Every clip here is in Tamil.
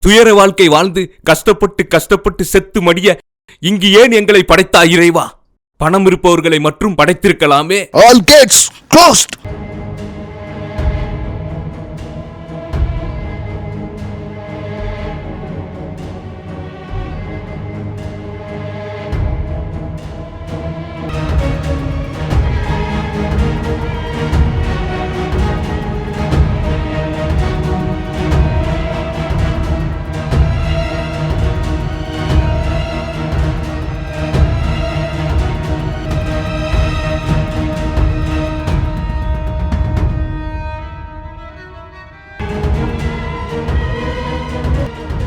துயர வாழ்க்கை வாழ்ந்து கஷ்டப்பட்டு செத்து மடிய இங்கு ஏன் எங்களை படைத்தாய் இறைவா? பணம் இருப்பவர்களை மட்டும் படைத்திருக்கலாமே. All gates closed.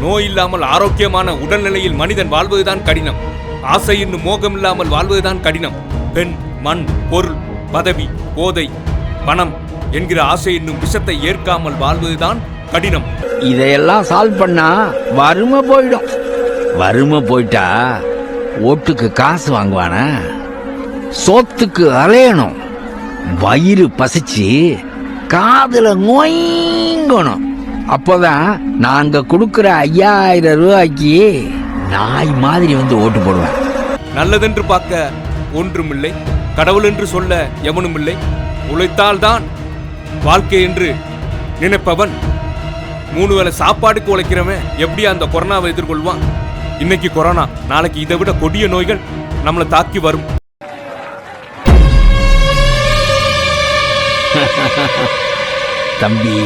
நோய் இல்லாமல் ஆரோக்கியமான உடல்நிலையில் மனிதன் வாழ்வதுதான் கடினம். ஆசை என்னும் மோகம் இல்லாமல் வாழ்வதுதான் கடினம். பெண், மண், பொருள், பதவி, போதை, பணம் என்கிற ஆசை என்னும் விஷத்தை ஏற்காமல் வாழ்வதுதான் கடினம். இதையெல்லாம் சால்வ் பண்ணா வறுமை போயிடும். வறுமை போயிட்டா ஓட்டுக்கு காசு வாங்குவானா? சோத்துக்கு அலையணும். வயிறு பசிச்சு காதுல நோய்ங்கணும். அப்போதான் நாங்க கொடுக்கிற 5000 ரூபாய்க்கு நாய் மாதிரி வந்து ஓட்டு போடுவேன். நல்லதென்று பார்க்க ஒன்றுமில்லை, கடவுள் என்று சொல்ல எவனும் இல்லை. உழைத்தால்தான் வாழ்க்கை என்று நினைப்பவன் 3 வேளை சாப்பாடுக்கு உழைக்கிறவன் எப்படி அந்த கொரோனாவை எதிர்கொள்வான்? இன்னைக்கு கொரோனா, நாளைக்கு இதை விட கொடிய நோய்கள் நம்மளை தாக்கி வரும். தம்பி,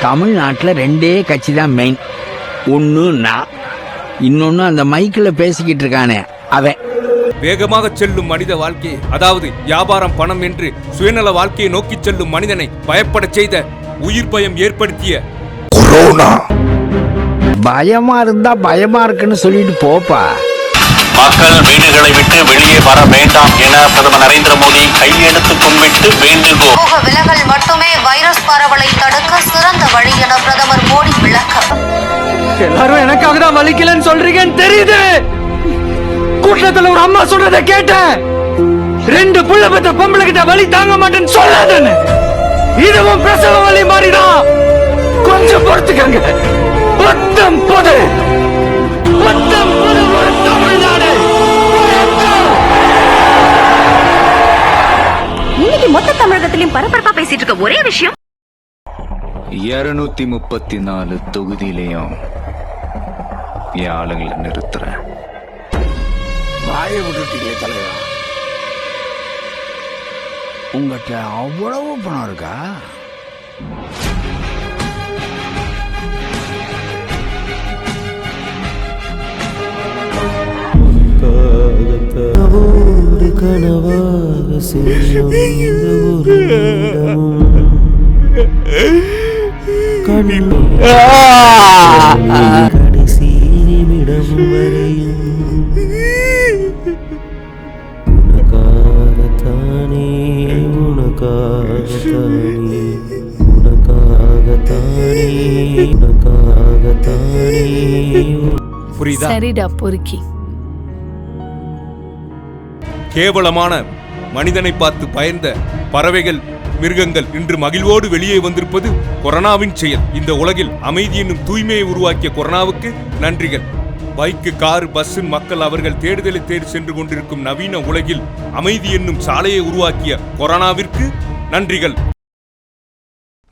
தமிழ்நாட்டில் 2 கட்சி தான் மெயின். ஒன்று நான், இன்னொன்று அந்த மைக்கில் பேசிக்கிட்டு இருக்கானே அவன். வேகமாக செல்லும் மனித வாழ்க்கை, அதாவது வியாபாரம், பணம் என்று சுயநல வாழ்க்கையை நோக்கி செல்லும் மனிதனை பயப்பட செய்த, உயிர் பயம் ஏற்படுத்திய கொரோனா. பயமா இருந்தா பயமா இருக்குன்னு சொல்லிட்டு போப்பா. மக்கள் வீடுகளை விட்டு வெளியே வர வேண்டாம் என பிரதமர் நரேந்திர மோடி கையெழுத்து கும்பிட்டு வேண்டுகோள். சமூக விலகல் மட்டுமே வைரஸ் பரவலை தடுக்க சிறந்த வழி என பிரதமர் மோடி விளக்கம். எல்லாரும் எனக்காக தான் வலிக்கலன்னு சொல்றீங்கன்னு தெரியுது. கூட்டத்துல ஒரு அம்மா சொல்றதை கேட்டேன். 2 புள்ள பெத்த பொம்பளை கிட்ட வலி தாங்க மாட்டேன்னு சொல்லாதேன்னு. இதுவும் பிரசவ வலி மாதிரிதான். கொஞ்சம் பொறுத்துக்கங்க. பத்தம் பொது ஒரு தமிழ்நாடு. இன்னைக்கு மொத்த தமிழகத்திலும் பரபரப்பா பேசிட்டு இருக்க ஒரே விஷயம், 234 தொகுதியிலையும் என் ஆளுங்களை நிறுத்துறேன். வாயை விட்டுட்டீங்களே தலைவா. உங்ககிட்ட அவ்வளவு பணம் இருக்கா? கனவாக செல்லும் இந்த ஒரு கடைசி நிமிடம் வரையும் உனக்காகத்தானே உனக்காகத்தானே உனக்காகத்தானே உனக்காகத்தானே. புரியுதா? சரிடா பொறுக்கி. கேவலமான மனிதனை பார்த்து பயந்த பறவைகள், மிருகங்கள் இன்று மகிழ்வோடு வெளியே வந்திருப்பது கொரோனாவின் செயல். இந்த உலகில் அமைதி என்னும் தூய்மையை உருவாக்கிய கொரோனாவுக்கு நன்றிகள். பைக்கு, காரு, பஸ் மக்கள் அவர்கள் தேடுதலை தேடி சென்று கொண்டிருக்கும் நவீன உலகில் அமைதி என்னும் சாலையை உருவாக்கிய கொரோனாவிற்கு நன்றிகள்.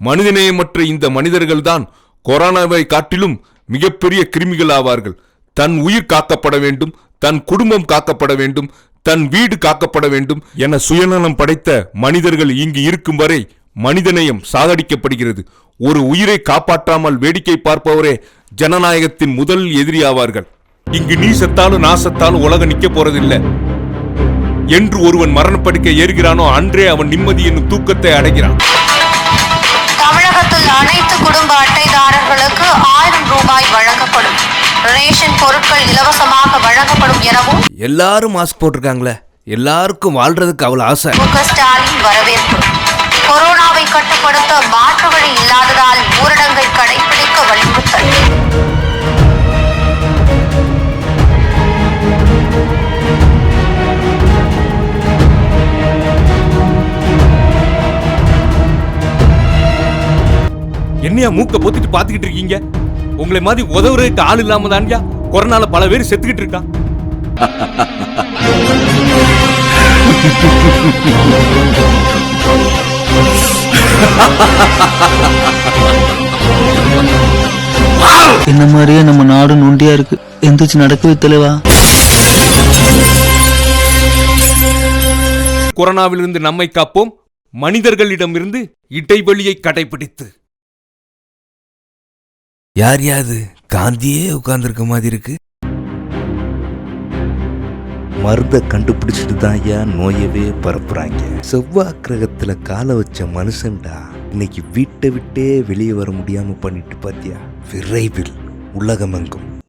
மனிதநேயமற்ற இந்த மனிதர்கள்தான் கொரோனாவை காட்டிலும் மிகப்பெரிய கிருமிகள் ஆவார்கள். தன் உயிர் காக்கப்பட வேண்டும், தன் குடும்பம் காக்கப்பட வேண்டும், தன் வீடு காக்கப்பட வேண்டும் என சுயநலம் படைத்த மனிதர்கள் இங்கு இருக்கும் வரை மனிதநேயம் சாகடிக்கப்படுகிறது. ஒரு உயிரை காப்பாற்றாமல் வேடிக்கை பார்ப்பவரே ஜனநாயகத்தின் முதல் எதிரியாவார்கள். இங்கு நீ செத்தாலும் நான் செத்தாலும் உலகம் நிக்க போறதில்லை. என்று ஒருவன் மரணப்படுக்கை ஏறுகிறானோ அன்றே அவன் நிம்மதி என்னும் தூக்கத்தை அடைகிறான். தமிழகத்தில் அனைத்து குடும்ப அட்டைதாரர்களுக்கு 1000 ரூபாய் வழங்கப்படும். ரேஷன் பொருட்கள் இலவசமாக வழங்கப்படும் எனவும் எல்லாரும் மாஸ்க் போட்டிருக்காங்களே, எல்லாருக்கும் வாழ்றதுக்கு அவ்வளவு ஆசை. மு.க. ஸ்டாலின் வரவேற்பு. கொரோனாவை கட்டுப்படுத்த மாற்று வழி இல்லாததால் ஊரடங்கை கடைபிடிக்க வலியுறுத்தல். என்னையா மூக்க பொத்திட்டு பாத்துக்கிட்டு இருக்கீங்க? உங்களை மாதிரி உதவுறதுக்கு ஆள் இல்லாம தான்யா கொரோனால பல பேர் செத்துக்கிட்டு இருக்கான். என்ன மாதிரியே நம்ம நாடு நொண்டியா இருக்கு. எந்திரிச்சு நடக்கவே தலைவா. கொரோனாவிலிருந்து நம்மை காப்போம், மனிதர்களிடமிருந்து இடைவெளியை கடைபிடித்து. யார் யாது காந்தியே உட்கார்ந்துருக்க மாதிரி இருக்கு. மருந்தை கண்டுபிடிச்சிட்டு தான் ஐயா நோயவே பரப்புறாங்க. செவ்வாய் கிரகத்துல காலை வச்ச மனுஷன்டா இன்னைக்கு வீட்டை விட்டே வெளியே வர முடியாம பண்ணிட்டு பாத்தியா. விரைவில் உலகமெங்கும்